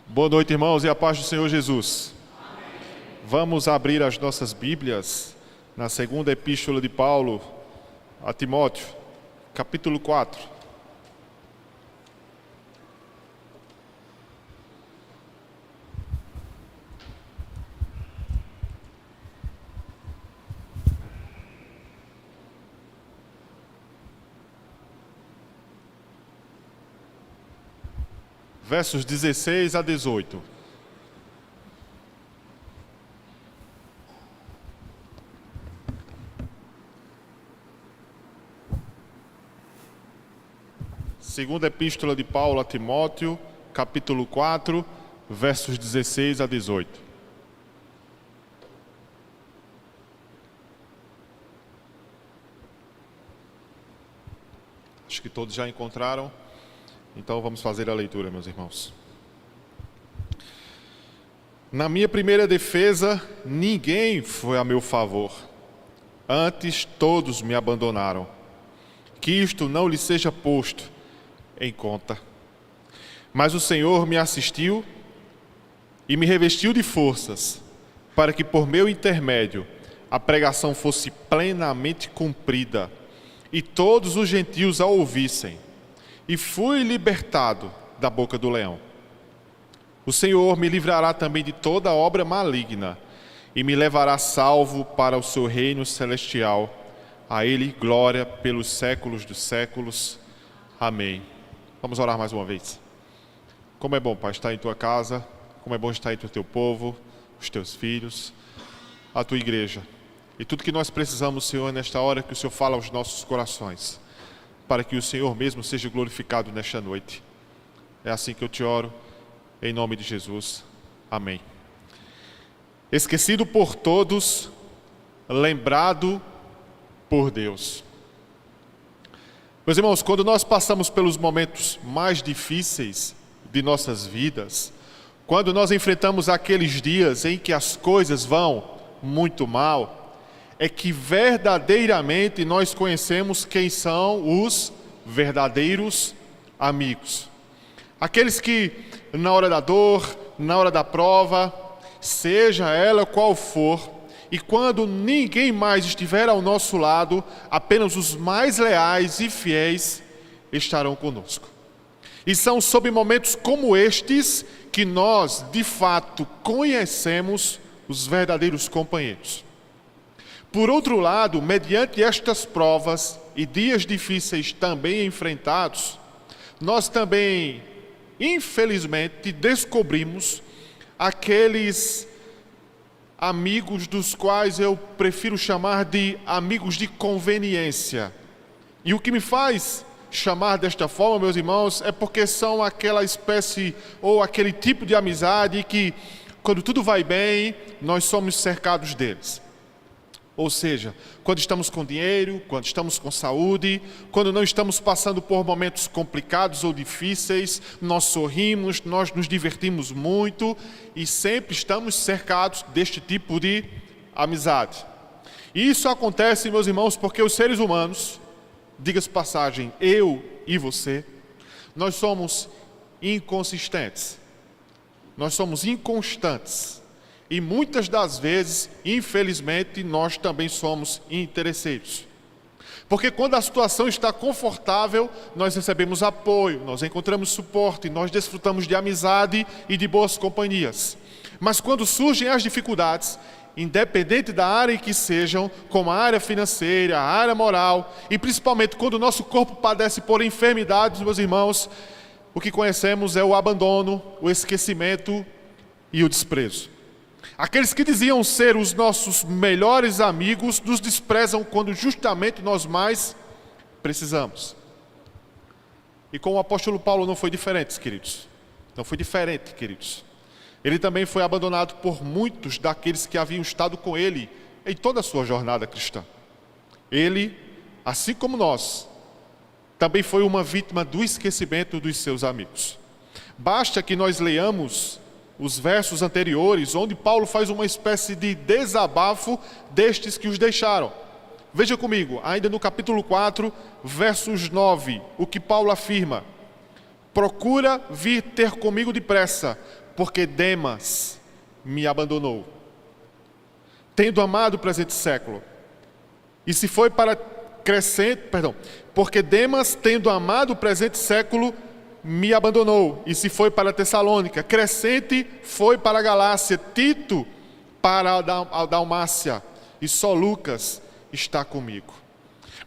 Boa noite, irmãos, e a paz do Senhor Jesus. Amém. Vamos abrir as nossas Bíblias na segunda epístola de Paulo a Timóteo, capítulo 4. Versos 16 a 18. Segunda epístola de Paulo a Timóteo, capítulo 4, versos 16 a 18. Acho que todos já encontraram. Então vamos fazer a leitura, meus irmãos. Na minha primeira defesa, ninguém foi a meu favor. Antes, todos me abandonaram. Que isto não lhe seja posto em conta. Mas o Senhor me assistiu e me revestiu de forças, para que por meu intermédio a pregação fosse plenamente cumprida e todos os gentios a ouvissem. E fui libertado da boca do leão. O Senhor me livrará também de toda obra maligna e me levará salvo para o seu reino celestial. A Ele glória pelos séculos dos séculos. Amém. Vamos orar mais uma vez. Como é bom, Pai, estar em tua casa, como é bom estar entre o teu povo, os teus filhos, a tua igreja. E tudo que nós precisamos, Senhor, nesta hora que o Senhor fala aos nossos corações, para que o Senhor mesmo seja glorificado nesta noite. É assim que eu te oro, em nome de Jesus. Amém. Esquecido por todos, lembrado por Deus. Meus irmãos, quando nós passamos pelos momentos mais difíceis de nossas vidas, quando nós enfrentamos aqueles dias em que as coisas vão muito mal, é que verdadeiramente nós conhecemos quem são os verdadeiros amigos. Aqueles que na hora da dor, na hora da prova, seja ela qual for, e quando ninguém mais estiver ao nosso lado, apenas os mais leais e fiéis estarão conosco. E são sob momentos como estes que nós, de fato, conhecemos os verdadeiros companheiros. Por outro lado, mediante estas provas e dias difíceis também enfrentados, nós também, infelizmente, descobrimos aqueles amigos dos quais eu prefiro chamar de amigos de conveniência. E o que me faz chamar desta forma, meus irmãos, é porque são aquela espécie ou aquele tipo de amizade que, quando tudo vai bem, nós somos cercados deles. Ou seja, quando estamos com dinheiro, quando estamos com saúde, quando não estamos passando por momentos complicados ou difíceis, nós sorrimos, nós nos divertimos muito e sempre estamos cercados deste tipo de amizade. E isso acontece, meus irmãos, porque os seres humanos, diga-se passagem, eu e você, nós somos inconsistentes, nós somos inconstantes. E muitas das vezes, infelizmente, nós também somos interesseiros. Porque quando a situação está confortável, nós recebemos apoio, nós encontramos suporte, nós desfrutamos de amizade e de boas companhias. Mas quando surgem as dificuldades, independente da área em que sejam, como a área financeira, a área moral, e principalmente quando o nosso corpo padece por enfermidades, meus irmãos, o que conhecemos é o abandono, o esquecimento e o desprezo. Aqueles que diziam ser os nossos melhores amigos nos desprezam quando justamente nós mais precisamos. E com o apóstolo Paulo não foi diferente, queridos. Não foi diferente, queridos. Ele também foi abandonado por muitos daqueles que haviam estado com ele em toda a sua jornada cristã. Ele, assim como nós, também foi uma vítima do esquecimento dos seus amigos. Basta que nós leiamos os versos anteriores, onde Paulo faz uma espécie de desabafo destes que os deixaram. Veja comigo, ainda no capítulo 4, versos 9, o que Paulo afirma: procura vir ter comigo depressa, porque Demas me abandonou, tendo amado o presente século. E se foi para porque Demas, tendo amado o presente século, me abandonou, e se foi para Tessalônica. Crescente foi para a Galácia, Tito para a Dalmácia, e só Lucas está comigo.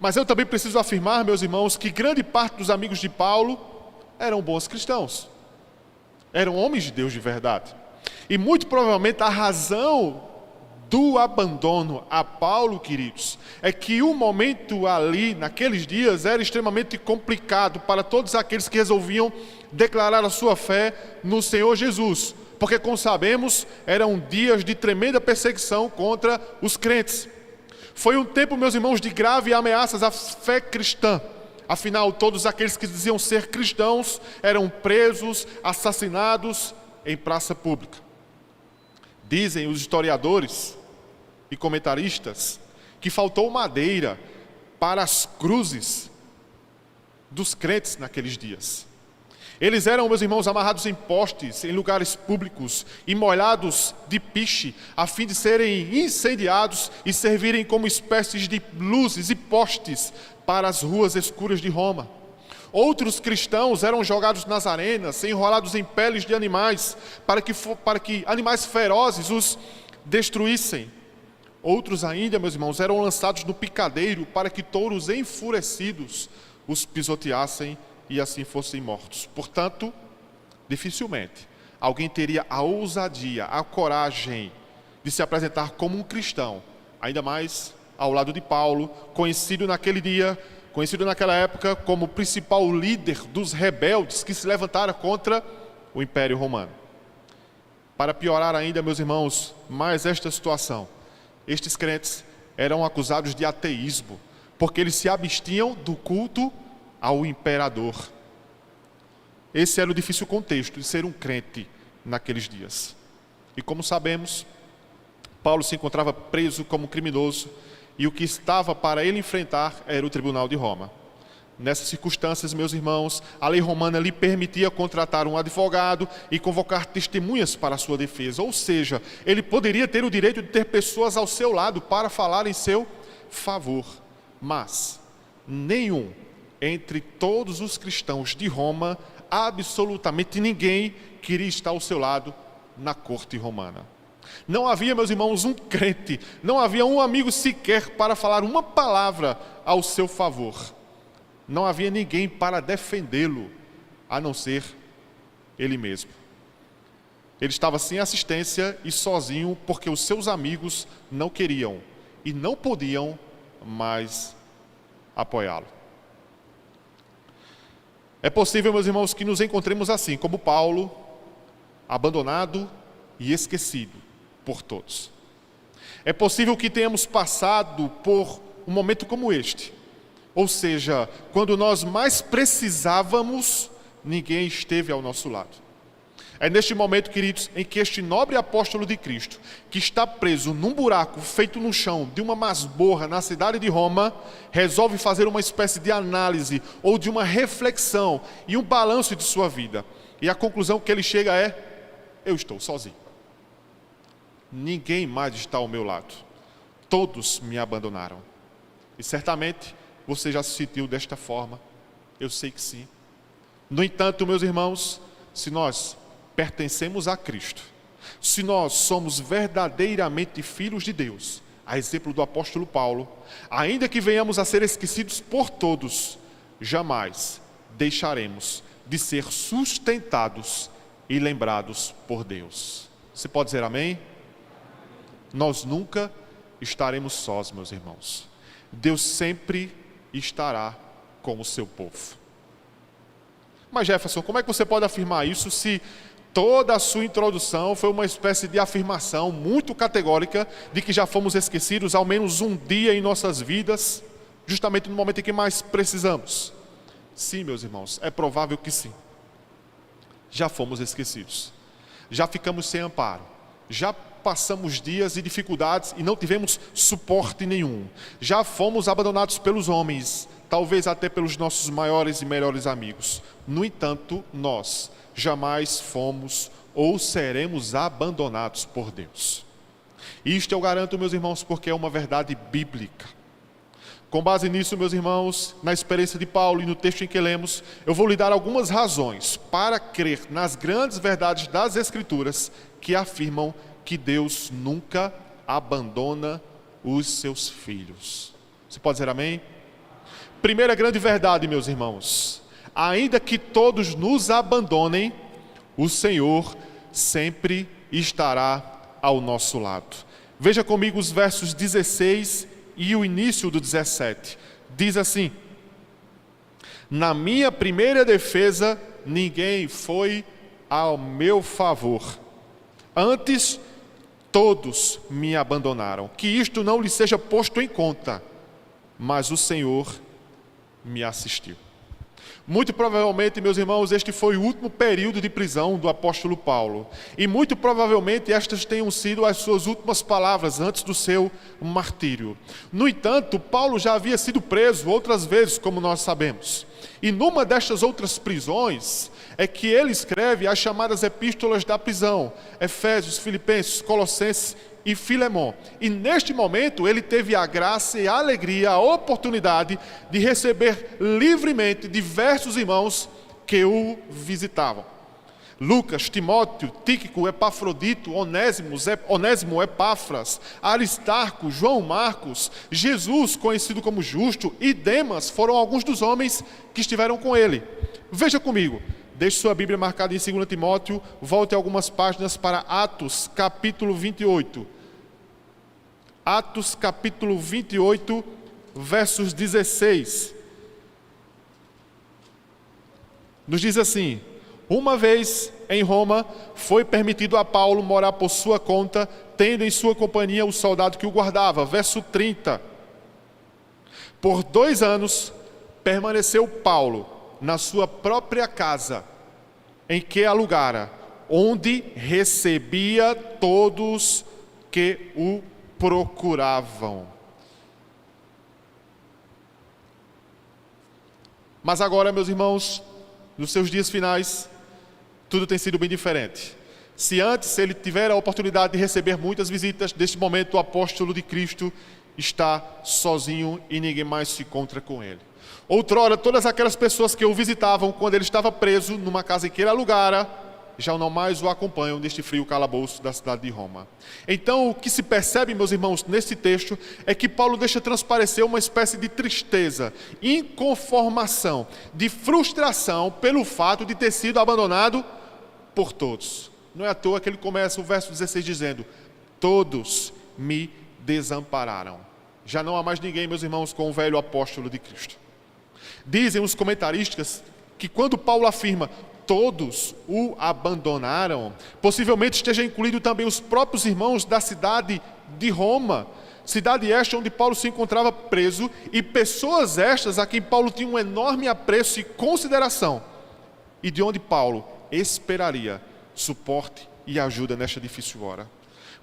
Mas eu também preciso afirmar, meus irmãos, que grande parte dos amigos de Paulo eram bons cristãos, eram homens de Deus de verdade. E muito provavelmente a razão do abandono a Paulo, queridos, é que o momento ali, naqueles dias, era extremamente complicado para todos aqueles que resolviam declarar a sua fé no Senhor Jesus, porque, como sabemos, eram dias de tremenda perseguição contra os crentes. Foi um tempo, meus irmãos, de grave ameaças à fé cristã. Afinal, todos aqueles que diziam ser cristãos eram presos, assassinados em praça pública. Dizem os historiadores e comentaristas que faltou madeira para as cruzes dos crentes naqueles dias. Eles eram, meus irmãos, amarrados em postes, em lugares públicos e molhados de piche, a fim de serem incendiados e servirem como espécies de luzes e postes para as ruas escuras de Roma. Outros cristãos eram jogados nas arenas, enrolados em peles de animais, para que animais ferozes os destruíssem. Outros ainda, meus irmãos, eram lançados no picadeiro para que touros enfurecidos os pisoteassem e assim fossem mortos. Portanto, dificilmente alguém teria a ousadia, a coragem de se apresentar como um cristão, ainda mais ao lado de Paulo, conhecido naquela época como o principal líder dos rebeldes que se levantaram contra o Império Romano. Para piorar ainda, meus irmãos, mais esta situação, estes crentes eram acusados de ateísmo, porque eles se abstinham do culto ao imperador. Esse era o difícil contexto de ser um crente naqueles dias. E como sabemos, Paulo se encontrava preso como criminoso, e o que estava para ele enfrentar era o tribunal de Roma. Nessas circunstâncias, meus irmãos, a lei romana lhe permitia contratar um advogado e convocar testemunhas para a sua defesa. Ou seja, ele poderia ter o direito de ter pessoas ao seu lado para falar em seu favor. Mas nenhum entre todos os cristãos de Roma, absolutamente ninguém queria estar ao seu lado na corte romana. Não havia, meus irmãos, um crente, não havia um amigo sequer para falar uma palavra ao seu favor. Não havia ninguém para defendê-lo, a não ser ele mesmo. Ele estava sem assistência e sozinho porque os seus amigos não queriam e não podiam mais apoiá-lo. É possível, meus irmãos, que nos encontremos assim, como Paulo, abandonado e esquecido por todos. É possível que tenhamos passado por um momento como este, ou seja, quando nós mais precisávamos, ninguém esteve ao nosso lado. É neste momento, queridos, em que este nobre apóstolo de Cristo, que está preso num buraco feito no chão de uma masmorra na cidade de Roma, resolve fazer uma espécie de análise ou de uma reflexão e um balanço de sua vida. E a conclusão que ele chega é: eu estou sozinho. Ninguém mais está ao meu lado. Todos me abandonaram. E certamente você já se sentiu desta forma. Eu sei que sim. No entanto, meus irmãos, se nós pertencemos a Cristo, se nós somos verdadeiramente filhos de Deus, a exemplo do apóstolo Paulo, ainda que venhamos a ser esquecidos por todos, jamais deixaremos de ser sustentados e lembrados por Deus. Você pode dizer amém? Nós nunca estaremos sós, meus irmãos. Deus sempre estará com o seu povo. Mas Jefferson, como é que você pode afirmar isso se toda a sua introdução foi uma espécie de afirmação muito categórica de que já fomos esquecidos ao menos um dia em nossas vidas, justamente no momento em que mais precisamos? Sim, meus irmãos, é provável que sim. Já fomos esquecidos. Já ficamos sem amparo. Já passamos dias e dificuldades e não tivemos suporte nenhum. Já fomos abandonados pelos homens, talvez até pelos nossos maiores e melhores amigos. No entanto, nós jamais fomos ou seremos abandonados por Deus. Isto eu garanto, meus irmãos, porque é uma verdade bíblica. Com base nisso, meus irmãos, na experiência de Paulo e no texto em que lemos, eu vou lhe dar algumas razões para crer nas grandes verdades das Escrituras que afirmam que Deus nunca abandona os seus filhos. Você pode dizer amém? Primeira grande verdade, meus irmãos: ainda que todos nos abandonem, o Senhor sempre estará ao nosso lado. Veja comigo os versos 16 e o início do 17. Diz assim: na minha primeira defesa, ninguém foi ao meu favor. Antes, todos me abandonaram. Que isto não lhe seja posto em conta, mas o Senhor me assistiu. Muito provavelmente, meus irmãos, este foi o último período de prisão do apóstolo Paulo. E muito provavelmente estas tenham sido as suas últimas palavras antes do seu martírio. No entanto, Paulo já havia sido preso outras vezes, como nós sabemos. E numa destas outras prisões é que ele escreve as chamadas epístolas da prisão: Efésios, Filipenses, Colossenses e Filemon. E neste momento ele teve a graça e a alegria, a oportunidade de receber livremente diversos irmãos que o visitavam. Lucas, Timóteo, Tíquico, Epafrodito, Onésimo, Epáfras, Aristarco, João Marcos, Jesus, conhecido como Justo, e Demas foram alguns dos homens que estiveram com ele. Veja comigo, deixe sua Bíblia marcada em 2 Timóteo, volte algumas páginas para Atos, capítulo 28. Atos, capítulo 28, versos 16. Nos diz assim: uma vez em Roma, foi permitido a Paulo morar por sua conta, tendo em sua companhia o soldado que o guardava. Verso 30. Por 2 anos, permaneceu Paulo na sua própria casa, em que alugara, onde recebia todos que o procuravam. Mas agora, meus irmãos, nos seus dias finais, tudo tem sido bem diferente. Se antes ele tiver a oportunidade de receber muitas visitas, neste momento o apóstolo de Cristo está sozinho e ninguém mais se encontra com ele. Outrora, todas aquelas pessoas que o visitavam quando ele estava preso numa casa em que ele alugara, já não mais o acompanham neste frio calabouço da cidade de Roma. Então, o que se percebe, meus irmãos, nesse texto, é que Paulo deixa transparecer uma espécie de tristeza, inconformação, de frustração pelo fato de ter sido abandonado por todos. Não é à toa que ele começa o verso 16 dizendo: todos me desampararam. Já não há mais ninguém, meus irmãos, com o velho apóstolo de Cristo. Dizem os comentaristas que quando Paulo afirma todos o abandonaram, possivelmente esteja incluído também os próprios irmãos da cidade de Roma, cidade esta onde Paulo se encontrava preso, e pessoas estas a quem Paulo tinha um enorme apreço e consideração, e de onde Paulo esperaria suporte e ajuda nesta difícil hora.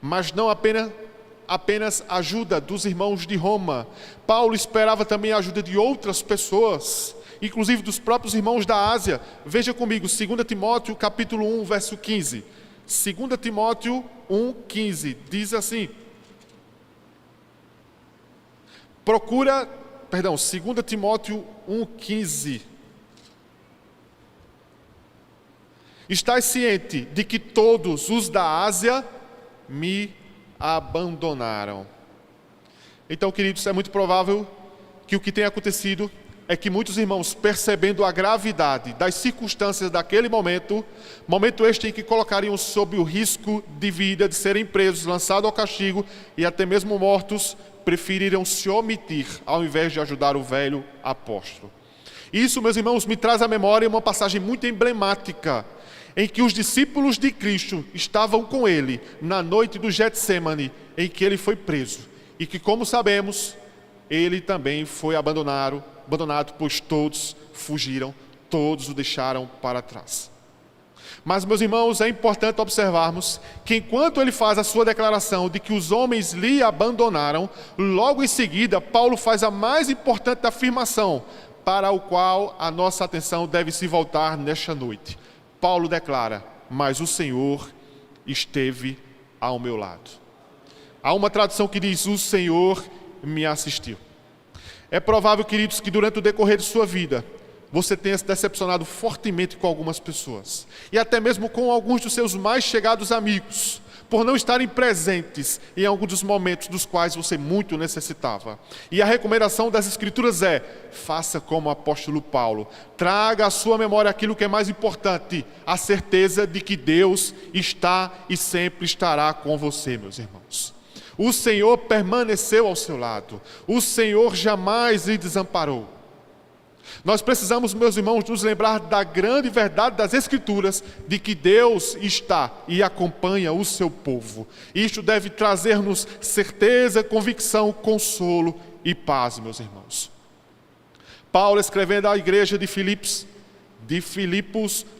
Mas não apenas ajuda dos irmãos de Roma. Paulo esperava também a ajuda de outras pessoas, inclusive dos próprios irmãos da Ásia. Veja comigo, 2 Timóteo capítulo 1, verso 15. 2 Timóteo 1, 15, diz assim: 2 Timóteo 1, 15. Estás ciente de que todos os da Ásia me abandonaram. Então, queridos, é muito provável que o que tenha acontecido é que muitos irmãos, percebendo a gravidade das circunstâncias daquele momento este em que colocariam sob o risco de vida, de serem presos, lançados ao castigo e até mesmo mortos, preferiram se omitir ao invés de ajudar o velho apóstolo. Isso, meus irmãos, me traz à memória uma passagem muito emblemática, em que os discípulos de Cristo estavam com ele na noite do Getsêmani, em que ele foi preso, e que, como sabemos, ele também foi abandonado, pois todos fugiram, todos o deixaram para trás. Mas, meus irmãos, é importante observarmos que enquanto ele faz a sua declaração de que os homens lhe abandonaram, logo em seguida, Paulo faz a mais importante afirmação para o qual a nossa atenção deve se voltar nesta noite. Paulo declara: mas o Senhor esteve ao meu lado. Há uma tradução que diz: o Senhor me assistiu. É provável, queridos, que durante o decorrer de sua vida, você tenha se decepcionado fortemente com algumas pessoas, e até mesmo com alguns dos seus mais chegados amigos, por não estarem presentes em alguns dos momentos dos quais você muito necessitava. E a recomendação das Escrituras é: faça como o apóstolo Paulo, traga à sua memória aquilo que é mais importante, a certeza de que Deus está e sempre estará com você, meus irmãos. O Senhor permaneceu ao seu lado, o Senhor jamais lhe desamparou. Nós precisamos, meus irmãos, nos lembrar da grande verdade das Escrituras, de que Deus está e acompanha o seu povo. Isto deve trazer-nos certeza, convicção, consolo e paz, meus irmãos. Paulo, escrevendo à igreja de Filipos,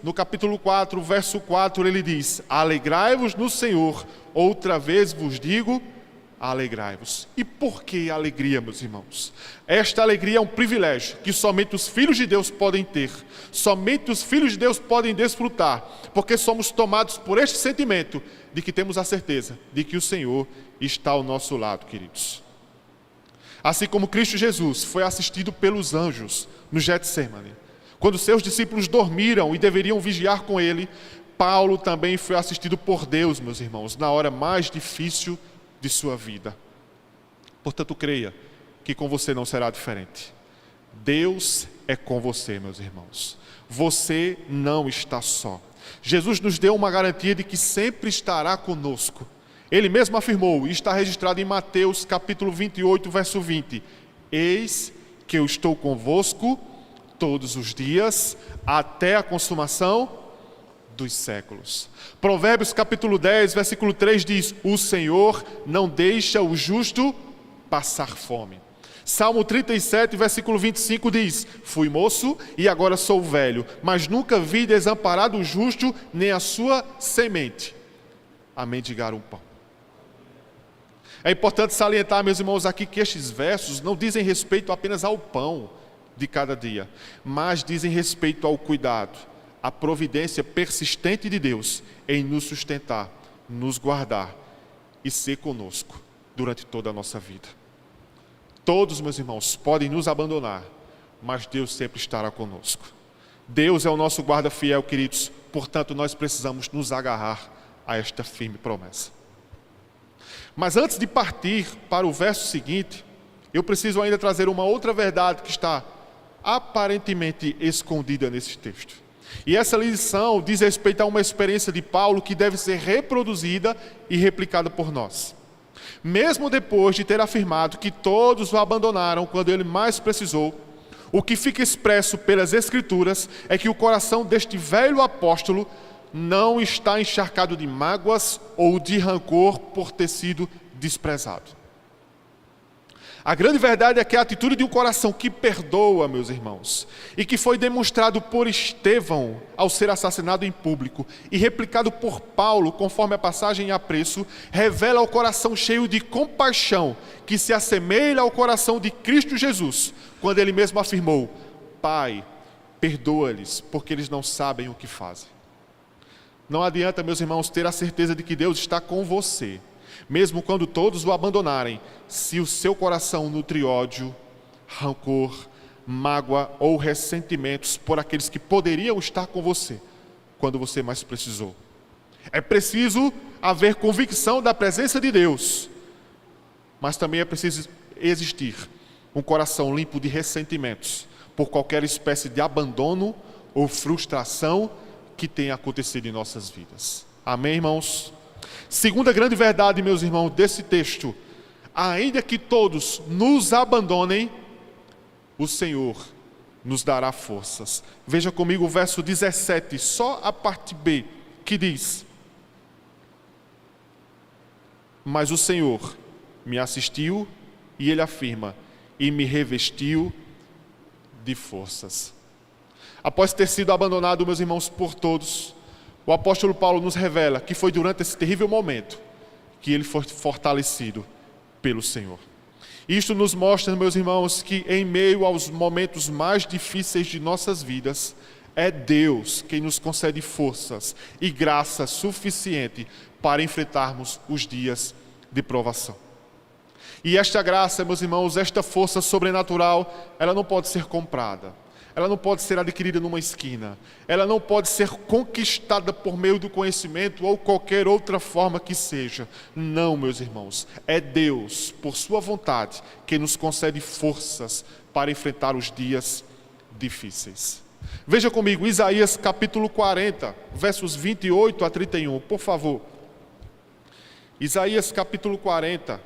no capítulo 4, verso 4, ele diz: alegrai-vos no Senhor, outra vez vos digo, alegrai-vos. E por que alegria, meus irmãos? Esta alegria é um privilégio que somente os filhos de Deus podem ter, somente os filhos de Deus podem desfrutar, porque somos tomados por este sentimento de que temos a certeza de que o Senhor está ao nosso lado, queridos. Assim como Cristo Jesus foi assistido pelos anjos no Getsêmani, quando seus discípulos dormiram e deveriam vigiar com ele, Paulo também foi assistido por Deus, meus irmãos, na hora mais difícil de sua vida. Portanto, creia que com você não será diferente. Deus é com você, meus irmãos. Você não está só. Jesus nos deu uma garantia de que sempre estará conosco. Ele mesmo afirmou, e está registrado em Mateus capítulo 28, verso 20: eis que eu estou convosco todos os dias, até a consumação dos séculos. Provérbios capítulo 10, versículo 3 diz: o Senhor não deixa o justo passar fome. Salmo 37, versículo 25 diz: fui moço e agora sou velho, mas nunca vi desamparado o justo, nem a sua semente a mendigar um pão. É importante salientar, meus irmãos, aqui que estes versos não dizem respeito apenas ao pão de cada dia, mas dizem respeito ao cuidado, a providência persistente de Deus em nos sustentar, nos guardar e ser conosco durante toda a nossa vida. Todos, meus irmãos, podem nos abandonar, mas Deus sempre estará conosco. Deus é o nosso guarda fiel, queridos, portanto nós precisamos nos agarrar a esta firme promessa. Mas antes de partir para o verso seguinte, eu preciso ainda trazer uma outra verdade que está aparentemente escondida nesse texto. E essa lição diz respeito a uma experiência de Paulo que deve ser reproduzida e replicada por nós. Mesmo depois de ter afirmado que todos o abandonaram quando ele mais precisou, o que fica expresso pelas Escrituras é que o coração deste velho apóstolo não está encharcado de mágoas ou de rancor por ter sido desprezado. A grande verdade é que a atitude de um coração que perdoa, meus irmãos, e que foi demonstrado por Estevão ao ser assassinado em público e replicado por Paulo conforme a passagem em apreço, revela o coração cheio de compaixão que se assemelha ao coração de Cristo Jesus, quando ele mesmo afirmou: Pai, perdoa-lhes, porque eles não sabem o que fazem. Não adianta, meus irmãos, ter a certeza de que Deus está com você, mesmo quando todos o abandonarem, se o seu coração nutre ódio, rancor, mágoa ou ressentimentos por aqueles que poderiam estar com você quando você mais precisou. É preciso haver convicção da presença de Deus, mas também é preciso existir um coração limpo de ressentimentos por qualquer espécie de abandono ou frustração que tenha acontecido em nossas vidas. Amém, irmãos? Segunda grande verdade, meus irmãos, desse texto: ainda que todos nos abandonem, o Senhor nos dará forças. Veja comigo o verso 17, só a parte B, que diz: mas o Senhor me assistiu, e ele afirma, e me revestiu de forças. Após ter sido abandonado, meus irmãos, por todos, o apóstolo Paulo nos revela que foi durante esse terrível momento que ele foi fortalecido pelo Senhor. Isto nos mostra, meus irmãos, que em meio aos momentos mais difíceis de nossas vidas, é Deus quem nos concede forças e graça suficiente para enfrentarmos os dias de provação. E esta graça, meus irmãos, esta força sobrenatural, ela não pode ser comprada. Ela não pode ser adquirida numa esquina. Ela não pode ser conquistada por meio do conhecimento ou qualquer outra forma que seja. Não, meus irmãos. É Deus, por sua vontade, que nos concede forças para enfrentar os dias difíceis. Veja comigo, Isaías capítulo 40, versos 28 a 31, por favor. Isaías capítulo 40,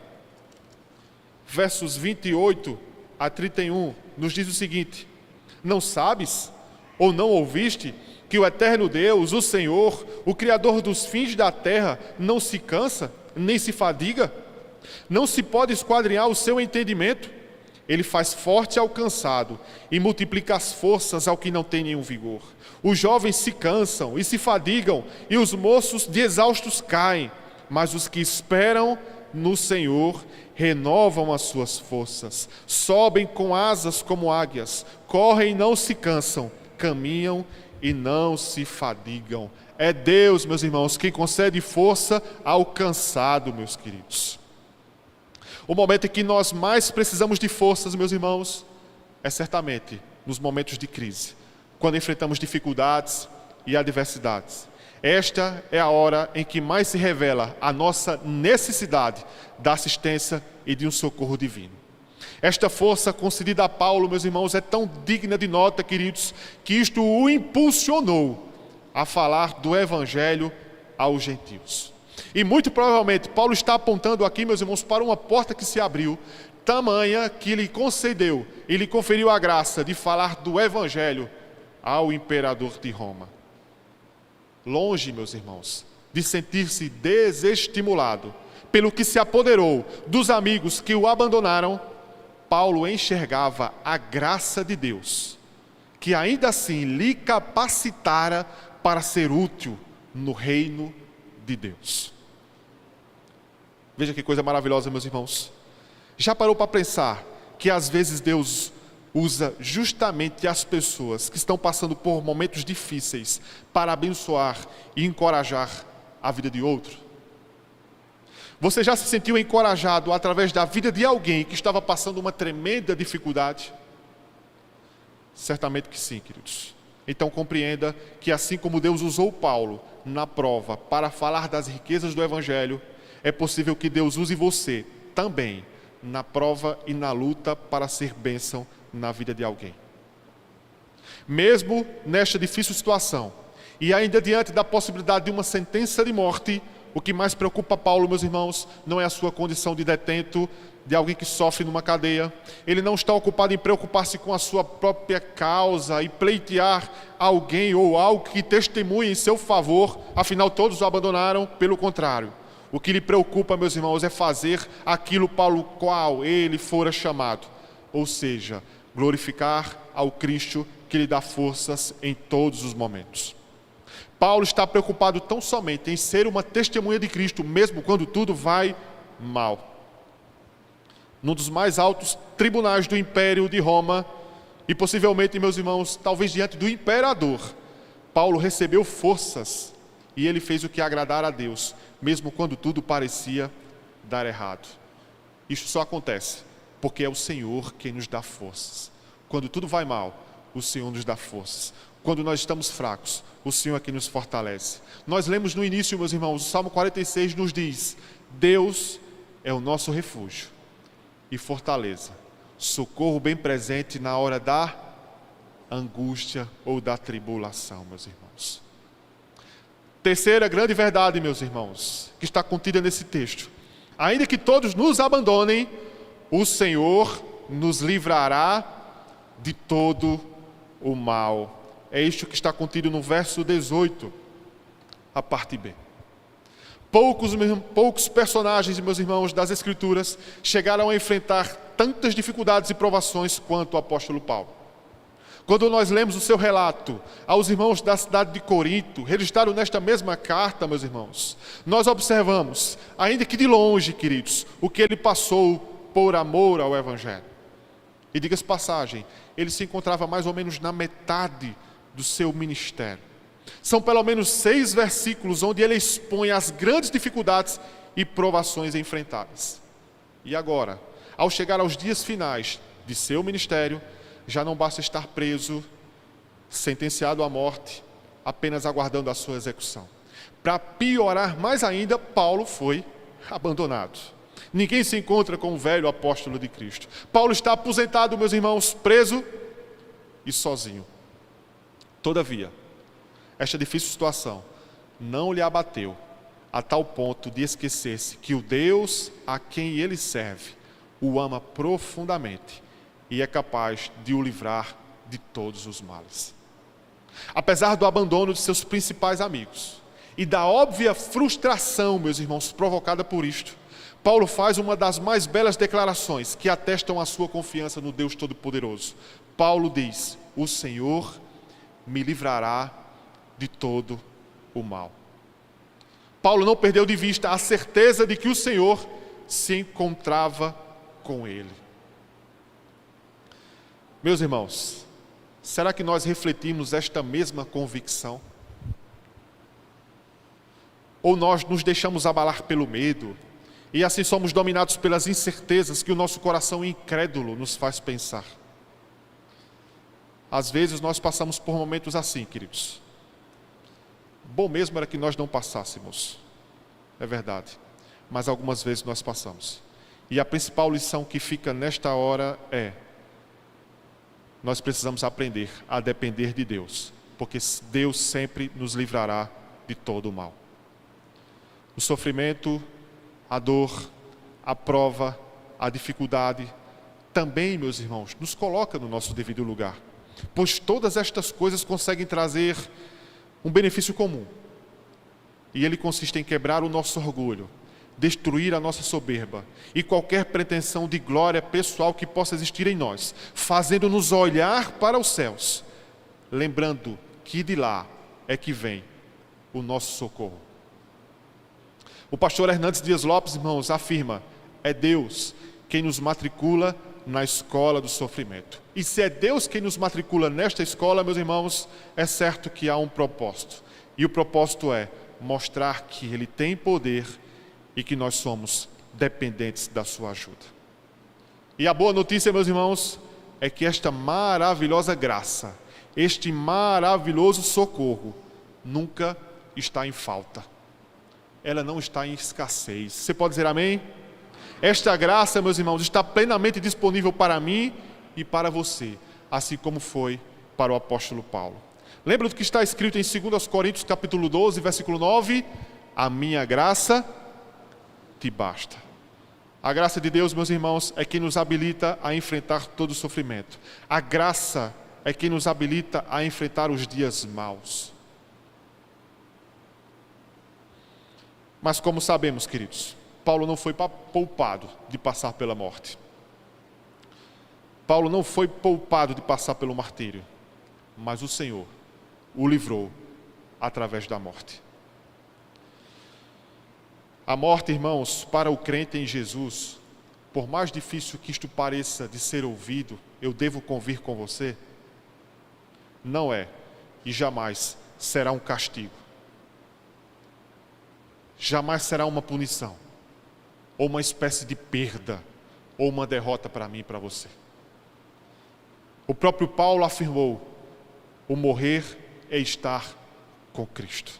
versos 28 a 31, nos diz o seguinte: não sabes, ou não ouviste, que o eterno Deus, o Senhor, o Criador dos fins da terra, não se cansa, nem se fadiga? Não se pode esquadrinhar o seu entendimento? Ele faz forte ao cansado e multiplica as forças ao que não tem nenhum vigor. Os jovens se cansam e se fadigam, e os moços de exaustos caem, mas os que esperam no Senhor renovam as suas forças, sobem com asas como águias, correm e não se cansam, caminham e não se fadigam. É Deus, meus irmãos, quem concede força ao cansado, meus queridos. O momento em que nós mais precisamos de forças, meus irmãos, é certamente nos momentos de crise, quando enfrentamos dificuldades e adversidades. Esta é a hora em que mais se revela a nossa necessidade da assistência e de um socorro divino. Esta força concedida a Paulo, meus irmãos, é tão digna de nota, queridos, que isto o impulsionou a falar do Evangelho aos gentios. E muito provavelmente Paulo está apontando aqui, meus irmãos, para uma porta que se abriu, tamanha que lhe concedeu e lhe conferiu a graça de falar do Evangelho ao imperador de Roma. Longe, meus irmãos, de sentir-se desestimulado pelo que se apoderou dos amigos que o abandonaram, Paulo enxergava a graça de Deus, que ainda assim lhe capacitara para ser útil no reino de Deus. Veja que coisa maravilhosa, meus irmãos. Já parou para pensar que às vezes Deus usa justamente as pessoas que estão passando por momentos difíceis para abençoar e encorajar a vida de outro? Você já se sentiu encorajado através da vida de alguém que estava passando uma tremenda dificuldade? Certamente que sim, queridos. Então compreenda que assim como Deus usou Paulo na prova para falar das riquezas do Evangelho, é possível que Deus use você também na prova e na luta para ser bênção na vida de alguém. Mesmo nesta difícil situação, e ainda diante da possibilidade de uma sentença de morte, o que mais preocupa Paulo, meus irmãos, não é a sua condição de detento, de alguém que sofre numa cadeia. Ele não está ocupado em preocupar-se com a sua própria causa e pleitear alguém ou algo que testemunhe em seu favor, afinal todos o abandonaram. Pelo contrário, o que lhe preocupa, meus irmãos, é fazer aquilo para o qual ele fora chamado, ou seja, glorificar ao Cristo que lhe dá forças em todos os momentos. Paulo está preocupado tão somente em ser uma testemunha de Cristo, mesmo quando tudo vai mal. Num dos mais altos tribunais do Império de Roma, e possivelmente, meus irmãos, talvez diante do imperador, Paulo recebeu forças e ele fez o que agradara a Deus, mesmo quando tudo parecia dar errado. Isso só acontece porque é o Senhor quem nos dá forças. Quando tudo vai mal, o Senhor nos dá forças. Quando nós estamos fracos, o Senhor é quem nos fortalece. Nós lemos no início, meus irmãos, o Salmo 46 nos diz: Deus é o nosso refúgio e fortaleza, socorro bem presente na hora da angústia ou da tribulação, meus irmãos. Terceira grande verdade, meus irmãos, que está contida nesse texto: ainda que todos nos abandonem, o Senhor nos livrará de todo o mal. É isto que está contido no verso 18, a parte B. Poucos personagens, meus irmãos, das Escrituras chegaram a enfrentar tantas dificuldades e provações quanto o apóstolo Paulo. Quando nós lemos o seu relato aos irmãos da cidade de Corinto, registrado nesta mesma carta, meus irmãos, nós observamos, ainda que de longe, queridos, o que ele passou por amor ao Evangelho. E diga-se passagem, ele se encontrava mais ou menos na metade do seu ministério. São pelo menos 6 versículos onde ele expõe as grandes dificuldades e provações enfrentadas. E agora, ao chegar aos dias finais de seu ministério, já não basta estar preso, sentenciado à morte, apenas aguardando a sua execução. Para piorar mais ainda, Paulo foi abandonado. Ninguém se encontra com o velho apóstolo de Cristo. Paulo está aposentado, meus irmãos, preso e sozinho. Todavia, esta difícil situação não lhe abateu a tal ponto de esquecer-se que o Deus a quem ele serve o ama profundamente e é capaz de o livrar de todos os males. Apesar do abandono de seus principais amigos e da óbvia frustração, meus irmãos, provocada por isto, Paulo faz uma das mais belas declarações que atestam a sua confiança no Deus Todo-Poderoso. Paulo diz: o Senhor me livrará de todo o mal. Paulo não perdeu de vista a certeza de que o Senhor se encontrava com ele. Meus irmãos, será que nós refletimos esta mesma convicção? Ou nós nos deixamos abalar pelo medo e assim somos dominados pelas incertezas que o nosso coração incrédulo nos faz pensar? Às vezes nós passamos por momentos assim, queridos. Bom mesmo era que nós não passássemos, é verdade, mas algumas vezes nós passamos. E a principal lição que fica nesta hora é: nós precisamos aprender a depender de Deus, porque Deus sempre nos livrará de todo o mal. O sofrimento, a dor, a prova, a dificuldade, também, meus irmãos, nos coloca no nosso devido lugar, pois todas estas coisas conseguem trazer um benefício comum. E ele consiste em quebrar o nosso orgulho, destruir a nossa soberba e qualquer pretensão de glória pessoal que possa existir em nós, fazendo-nos olhar para os céus, lembrando que de lá é que vem o nosso socorro. O pastor Hernandes Dias Lopes, irmãos, afirma: é Deus quem nos matricula na escola do sofrimento. E se é Deus quem nos matricula nesta escola, meus irmãos, é certo que há um propósito. E o propósito é mostrar que Ele tem poder e que nós somos dependentes da sua ajuda. E a boa notícia, meus irmãos, é que esta maravilhosa graça, este maravilhoso socorro, nunca está em falta. Ela não está em escassez. Você pode dizer amém? Esta graça, meus irmãos, está plenamente disponível para mim e para você, assim como foi para o apóstolo Paulo. Lembra do que está escrito em 2 Coríntios capítulo 12, versículo 9? A minha graça te basta. A graça de Deus, meus irmãos, é quem nos habilita a enfrentar todo o sofrimento. A graça é quem nos habilita a enfrentar os dias maus. Mas como sabemos, queridos, Paulo não foi poupado de passar pela morte. Paulo não foi poupado de passar pelo martírio, mas o Senhor o livrou através da morte. A morte, irmãos, para o crente em Jesus, por mais difícil que isto pareça de ser ouvido, eu devo convir com você, não é e jamais será um castigo. Jamais será uma punição, ou uma espécie de perda, ou uma derrota para mim e para você. O próprio Paulo afirmou: o morrer é estar com Cristo.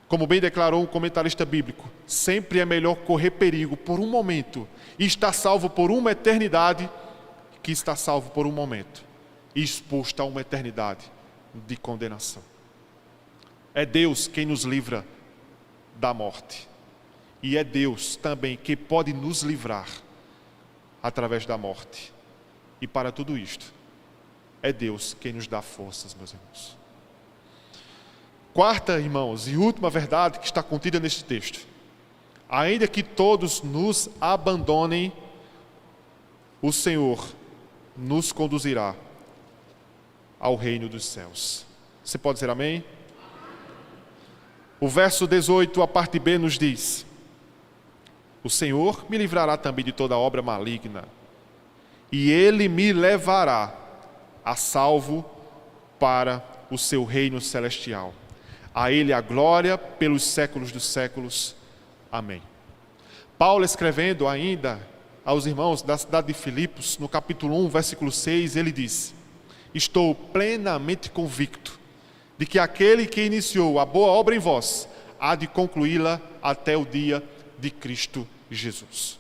Como bem declarou um comentarista bíblico, sempre é melhor correr perigo por um momento e estar salvo por uma eternidade, que estar salvo por um momento e exposto a uma eternidade de condenação. É Deus quem nos livra da morte. E é Deus também que pode nos livrar através da morte. E para tudo isto, é Deus quem nos dá forças, meus irmãos. Quarta, irmãos, e última verdade que está contida neste texto: ainda que todos nos abandonem, o Senhor nos conduzirá ao reino dos céus. Você pode dizer amém? O verso 18, a parte B, nos diz: o Senhor me livrará também de toda obra maligna, e Ele me levará a salvo para o seu reino celestial. A Ele a glória pelos séculos dos séculos. Amém. Paulo, escrevendo ainda aos irmãos da cidade de Filipos, no capítulo 1, versículo 6, ele diz: estou plenamente convicto de que aquele que iniciou a boa obra em vós há de concluí-la até o dia de Cristo Jesus.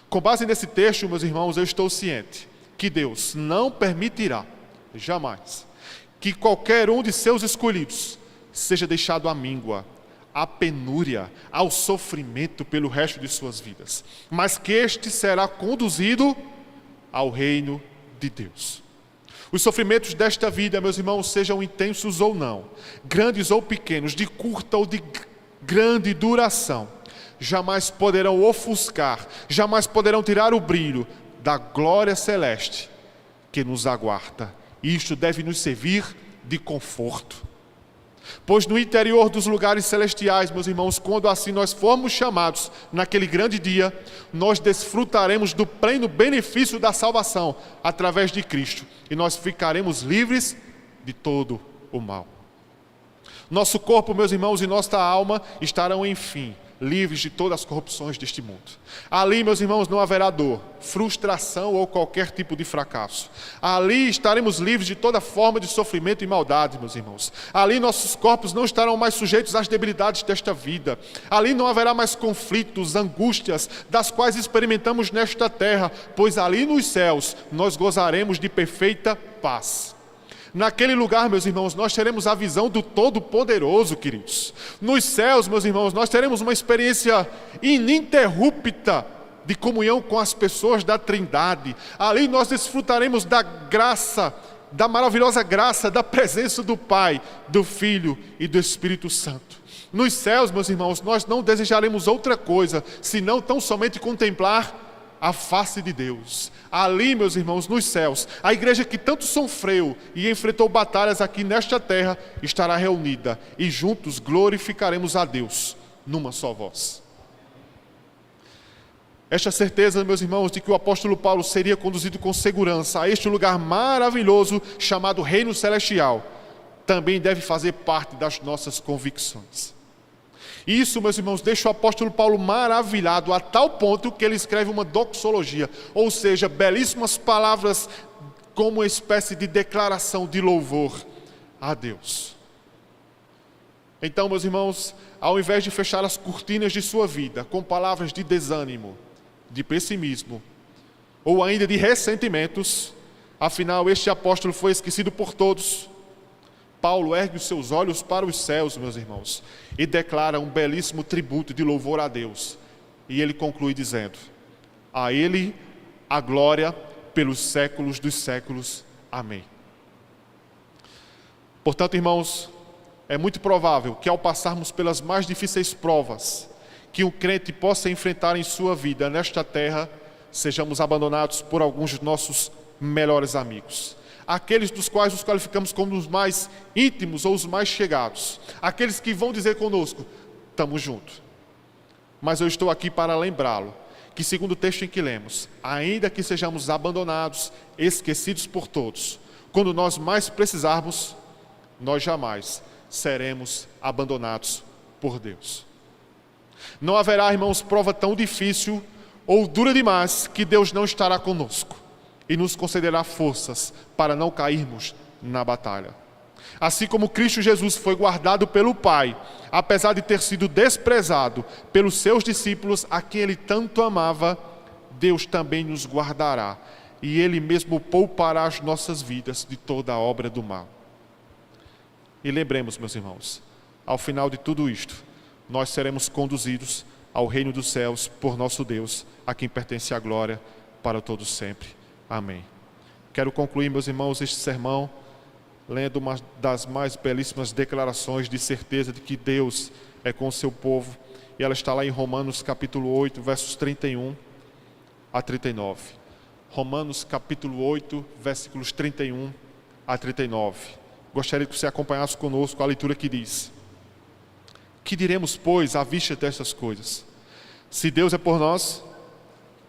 Com base nesse texto, meus irmãos, eu estou ciente que Deus não permitirá, jamais, que qualquer um de seus escolhidos seja deixado à míngua, à penúria, ao sofrimento pelo resto de suas vidas, mas que este será conduzido ao reino de Deus. Os sofrimentos desta vida, meus irmãos, sejam intensos ou não, grandes ou pequenos, de curta ou de grande duração, jamais poderão ofuscar, jamais poderão tirar o brilho da glória celeste que nos aguarda. E isto deve nos servir de conforto. Pois no interior dos lugares celestiais, meus irmãos, quando assim nós formos chamados naquele grande dia, nós desfrutaremos do pleno benefício da salvação através de Cristo, e nós ficaremos livres de todo o mal. Nosso corpo, meus irmãos, e nossa alma estarão, enfim, livres de todas as corrupções deste mundo. Ali, meus irmãos, não haverá dor, frustração ou qualquer tipo de fracasso. Ali estaremos livres de toda forma de sofrimento e maldade, meus irmãos. Ali nossos corpos não estarão mais sujeitos às debilidades desta vida. Ali não haverá mais conflitos, angústias, das quais experimentamos nesta terra, pois ali nos céus nós gozaremos de perfeita paz. Naquele lugar, meus irmãos, nós teremos a visão do Todo-Poderoso, queridos. Nos céus, meus irmãos, nós teremos uma experiência ininterrupta de comunhão com as pessoas da Trindade. Ali nós desfrutaremos da graça, da maravilhosa graça, da presença do Pai, do Filho e do Espírito Santo. Nos céus, meus irmãos, nós não desejaremos outra coisa, senão tão somente contemplar a face de Deus. Ali, meus irmãos, nos céus, a igreja que tanto sofreu e enfrentou batalhas aqui nesta terra estará reunida, e juntos glorificaremos a Deus numa só voz. Esta certeza, meus irmãos, de que o apóstolo Paulo seria conduzido com segurança a este lugar maravilhoso chamado Reino Celestial, também deve fazer parte das nossas convicções. Isso, meus irmãos, deixa o apóstolo Paulo maravilhado a tal ponto que ele escreve uma doxologia, ou seja, belíssimas palavras como uma espécie de declaração de louvor a Deus. Então, meus irmãos, ao invés de fechar as cortinas de sua vida com palavras de desânimo, de pessimismo, ou ainda de ressentimentos, afinal este apóstolo foi esquecido por todos, Paulo ergue os seus olhos para os céus, meus irmãos, e declara um belíssimo tributo de louvor a Deus. E ele conclui dizendo: a Ele a glória pelos séculos dos séculos. Amém. Portanto, irmãos, é muito provável que ao passarmos pelas mais difíceis provas que um crente possa enfrentar em sua vida nesta terra, sejamos abandonados por alguns de nossos melhores amigos. Aqueles dos quais nos qualificamos como os mais íntimos ou os mais chegados. Aqueles que vão dizer conosco: estamos juntos. Mas eu estou aqui para lembrá-lo que, segundo o texto em que lemos, ainda que sejamos abandonados, esquecidos por todos, quando nós mais precisarmos, nós jamais seremos abandonados por Deus. Não haverá, irmãos, prova tão difícil ou dura demais que Deus não estará conosco e nos concederá forças para não cairmos na batalha. Assim como Cristo Jesus foi guardado pelo Pai, apesar de ter sido desprezado pelos seus discípulos, a quem Ele tanto amava, Deus também nos guardará, e Ele mesmo poupará as nossas vidas de toda a obra do mal. E lembremos, meus irmãos, ao final de tudo isto, nós seremos conduzidos ao reino dos céus por nosso Deus, a quem pertence a glória para todos sempre. Amém. Quero concluir, meus irmãos, este sermão lendo uma das mais belíssimas declarações de certeza de que Deus é com o seu povo, e ela está lá em Romanos capítulo 8, versos 31 a 39. Romanos capítulo 8, versículos 31 a 39. Gostaria que você acompanhasse conosco a leitura que diz: que diremos, pois, à vista destas coisas? Se Deus é por nós,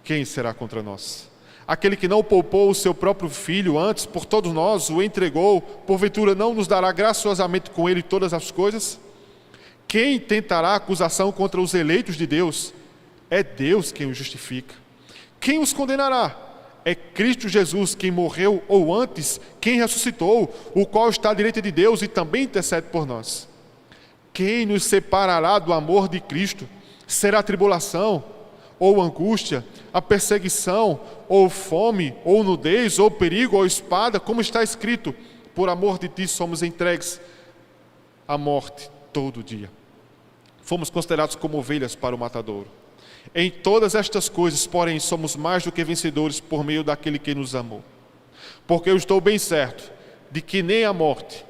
quem será contra nós? Aquele que não poupou o seu próprio filho, antes por todos nós o entregou, porventura não nos dará graciosamente com ele todas as coisas? Quem tentará acusação contra os eleitos de Deus? É Deus quem os justifica. Quem os condenará? É Cristo Jesus, quem morreu, ou antes, quem ressuscitou, o qual está à direita de Deus e também intercede por nós. Quem nos separará do amor de Cristo? Será a tribulação, ou angústia, a perseguição, ou fome, ou nudez, ou perigo, ou espada, como está escrito: por amor de ti somos entregues à morte todo dia. Fomos considerados como ovelhas para o matadouro. Em todas estas coisas, porém, somos mais do que vencedores por meio daquele que nos amou. Porque eu estou bem certo de que nem a morte,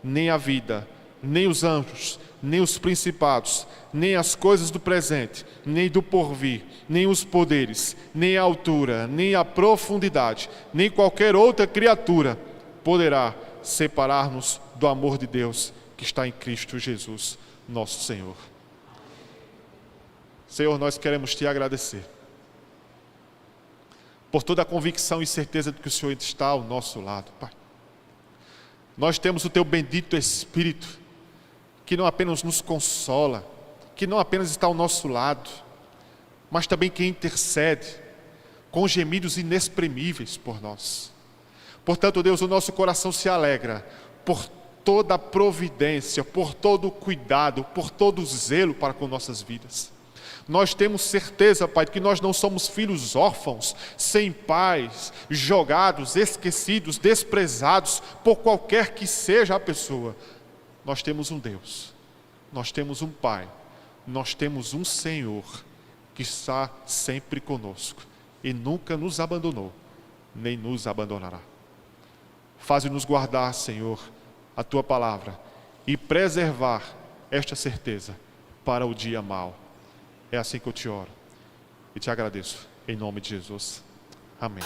nem a vida, nem os anjos, nem os principados, nem as coisas do presente, nem do porvir, nem os poderes, nem a altura, nem a profundidade, nem qualquer outra criatura poderá separar-nos do amor de Deus que está em Cristo Jesus, nosso Senhor. Senhor, nós queremos Te agradecer por toda a convicção e certeza de que o Senhor está ao nosso lado, Pai. Nós temos o Teu bendito Espírito, que não apenas nos consola, que não apenas está ao nosso lado, mas também que intercede com gemidos inexprimíveis por nós. Portanto, Deus, o nosso coração se alegra por toda a providência, por todo o cuidado, por todo o zelo para com nossas vidas. Nós temos certeza, Pai, que nós não somos filhos órfãos, sem pais, jogados, esquecidos, desprezados por qualquer que seja a pessoa. Nós temos um Deus, nós temos um Pai, nós temos um Senhor que está sempre conosco e nunca nos abandonou, nem nos abandonará. Faze-nos guardar, Senhor, a Tua palavra e preservar esta certeza para o dia mau. É assim que eu te oro e te agradeço, em nome de Jesus. Amém.